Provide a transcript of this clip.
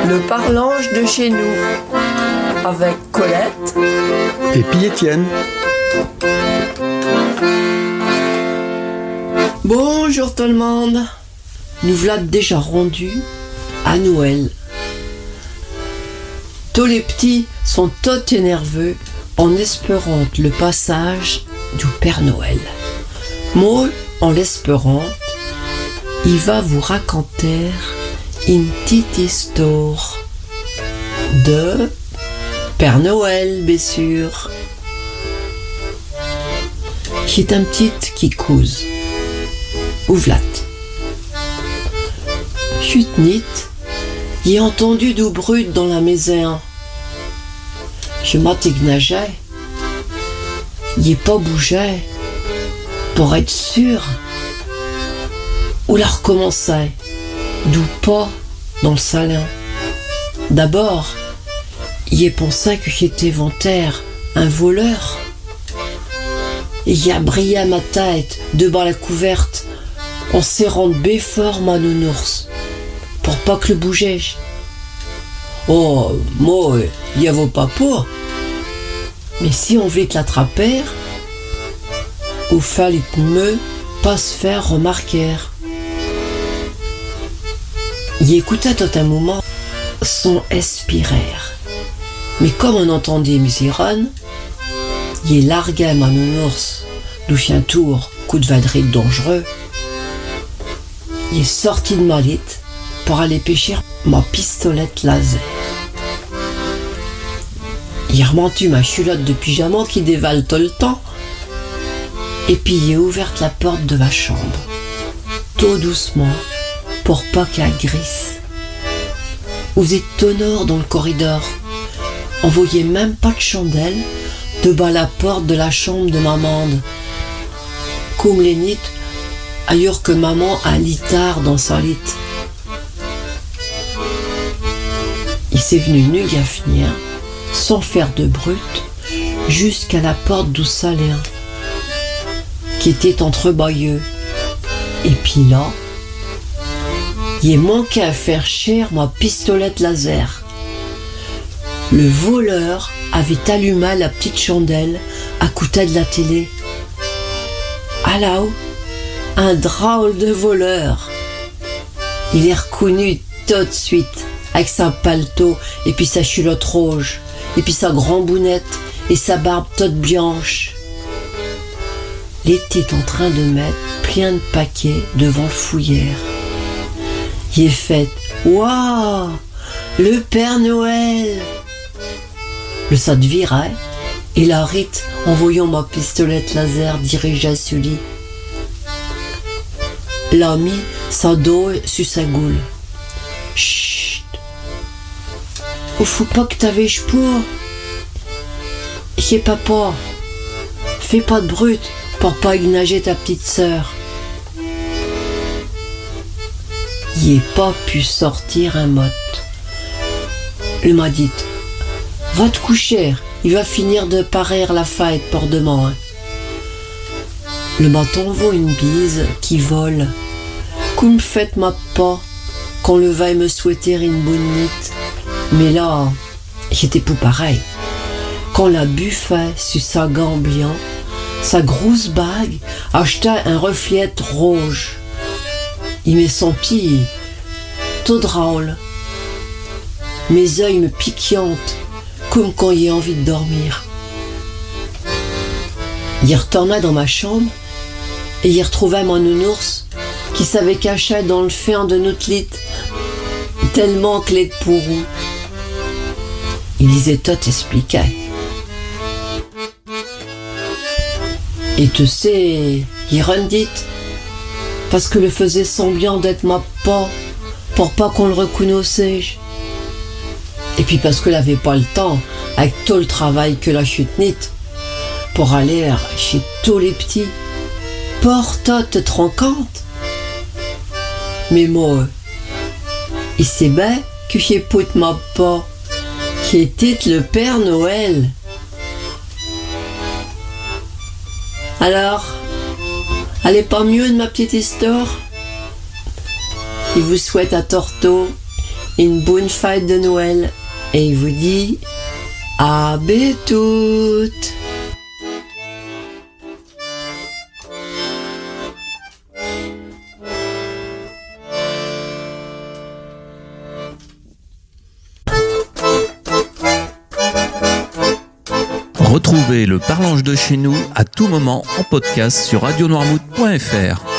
Le parlange de chez nous, avec Colette et puis Étienne. Bonjour tout le monde. Nous voilà déjà rendus à Noël. Tous les petits sont tout nerveux en espérant le passage du Père Noël. Moi, en l'espérant, il va vous raconter une petite histoire de Père Noël, bien sûr. C'est un petit qui cause. Ouvlat. Chut nit, j'ai entendu du brut dans la maison. Je m'attignageais. Il pas bougé pour être sûr. Ou la recommençait, d'où pas dans le salon. D'abord, il pensait que j'étais volontaire, un voleur. Il a brillé à ma tête, devant la couverte, en serrant de fort ma nounours, pour pas que le bougeais. Oh, moi, il y a vaut pas pour. Mais si on veut te l'attraper, il fallait me pas se faire remarquer. Il écoutait tout un moment son expirer. Mais comme on entendait mes sirènes, il larguait ma nounours d'où un tour, coup de vadrille dangereux. Il est sorti de ma lit pour aller pêcher ma pistolette laser. Il a remonté ma culotte de pyjama qui dévale tout le temps. Et puis il a ouvert la porte de ma chambre, tout doucement, pour pas qu'elle grisse. Vous êtes tonore dans le corridor. On voyait même pas de chandelle devant la porte de la chambre de maman. Comme les nids, ailleurs que maman a litard dans sa lit. Il s'est venu nu finir, sans faire de brut, jusqu'à la porte du salon, qui était entre bailleux. Et puis là, il manquait à faire cher ma pistolette laser. Le voleur avait allumé la petite chandelle à côté de la télé. Ah là-haut, un drôle de voleur. Il est reconnu tout de suite, avec sa paletot et puis sa culotte rouge, et puis sa grand-bounette et sa barbe toute blanche. Il était en train de mettre plein de paquets devant le fouillère. Il est fait « Waouh, le Père Noël !» Le sac virait et la rite en voyant ma pistolette laser dirigée sur lui. L'a mis sa dos sur sa goule. « Chut, faut pas que t'avais pour. C'est papa. Fais pas de brut pour pas ignager ta petite sœur. » Il n'a pas pu sortir un mot. Il m'a dit « Va te coucher, il va finir de parer la fête pour demain. » Le bâton vaut une bise qui vole. Comme faites ma pas quand le va me souhaiter une bonne nuit. Mais là, j'étais pas pareil. Quand la buffet sur sa gambian, sa grosse bague achetait un reflet rouge. Il met son pied, tout drôle. Mes yeux me piquantent, comme quand il a envie de dormir. Il retourna dans ma chambre et il retrouvait mon nounours qui s'avait caché dans le fin de notre lit, tellement que l'est pourou. Il disait tout expliquait. Et tu sais, il rendit parce que le faisait semblant d'être ma pas, pour pas qu'on le reconnaissait. Et puis parce qu'elle avait pas le temps, avec tout le travail que la chute nit, pour aller chez tous les petits. Porte te rends compte? Mais moi, il sait bien que j'ai pas ma pas, qui était le Père Noël. Alors, elle est pas mieux de ma petite histoire? Il vous souhaite à Torto une bonne fête de Noël et il vous dit à bientôt. Retrouvez le Parlange de chez nous à tout moment en podcast sur radionoirmouth.fr.